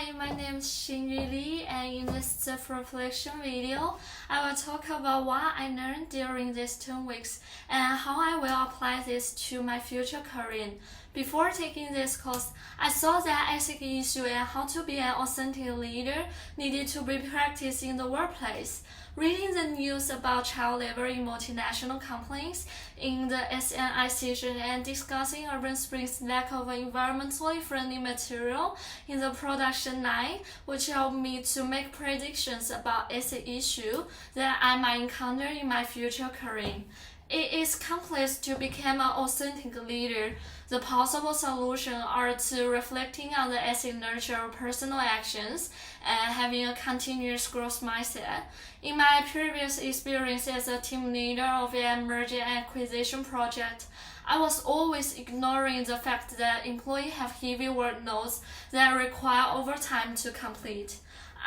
Hi, my name is Xinyu Li, and in this self-reflection video, I will talk about what I learned during these 10 weeks and how I will apply this to my future career. Before taking this course, I saw that ethical issues and how to be an authentic leader needed to be practiced in the workplace. Reading the news about child labor in multinational companies in the SNI section and discussing Urban Spring's lack of environmentally friendly material in the production line, which helped me to make predictions about ethical issues that I might encounter in my future career. It is complex to become an authentic leader. The possible solutions are to reflecting on the ethical nature of personal actions and having a continuous growth mindset. In my previous experience as a team leader of a merger and acquisition project, I was always ignoring the fact that employees have heavy workloads that require overtime to complete.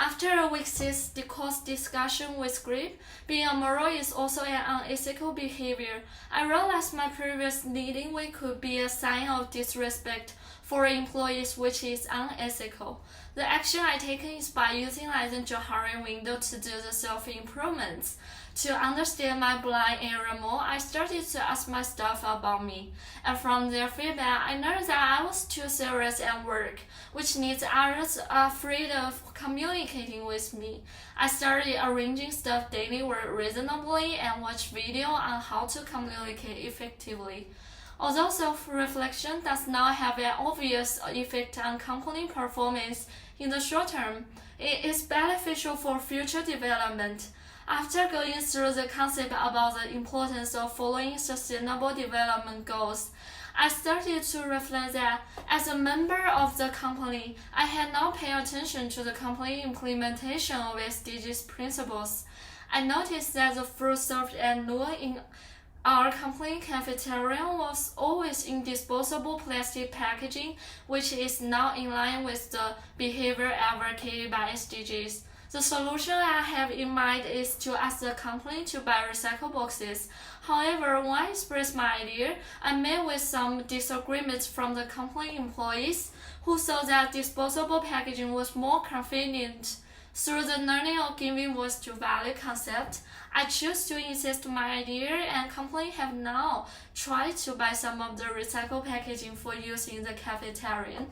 After a week's course discussion with GRIP, being immoral is also an unethical behavior. I realized my previous leading way could be a sign of disrespect for employees, which is unethical. The action I taken is by utilizing the hiring window to do the self-improvements. To understand my blind area more, I started to ask my staff about me, and from their feedback, I learned that I was too serious at work, which means others are afraid of communicating with me. I started arranging staff daily work reasonably and watch video on how to communicate effectively. Although self-reflection does not have an obvious effect on company performance in the short term, it is beneficial for future development. After going through the concept about the importance of following sustainable development goals, I started to reflect that as a member of the company, I had not paid attention to the company implementation of SDGs principles. I noticed that the food served at noon in our company cafeteria was always in disposable plastic packaging, which is not in line with the behavior advocated by SDGs. The solution I have in mind is to ask the company to buy recycled boxes. However, when I expressed my idea, I met with some disagreements from the company employees who saw that disposable packaging was more convenient. Through the learning of giving voice to value concept, I choose to insist my idea, and companies have now tried to buy some of the recycled packaging for use in the cafeteria.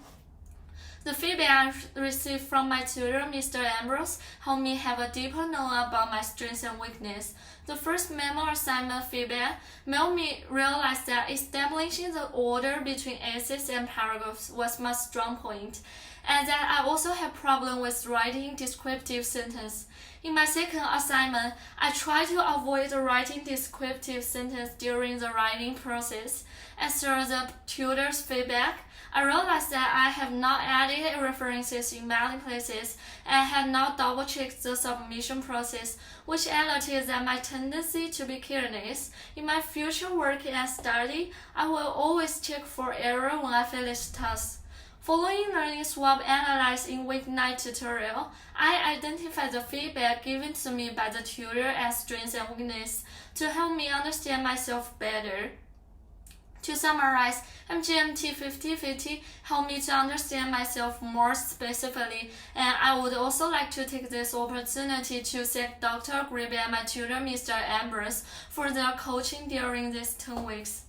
The feedback I received from my tutor, Mr. Ambrose, helped me have a deeper knowledge about my strengths and weaknesses. The first memo assignment feedback made me realize that establishing the order between essays and paragraphs was my strong point, and that I also had problems with writing descriptive sentences. In my second assignment, I tried to avoid writing descriptive sentences during the writing process. As through the tutor's feedback, I realized that I have not added references in many places and had not double-checked the submission process, which alerted that my tendency to be careless. In my future work and study, I will always check for error when I finish tasks. Following learning swap analysis in week 9 tutorial, I identified the feedback given to me by the tutor as strengths and weaknesses to help me understand myself better. To summarize, MGMT5050 helped me to understand myself more specifically, and I would also like to take this opportunity to thank Dr. Grebe and my tutor, Mr. Ambrose, for their coaching during these 10 weeks.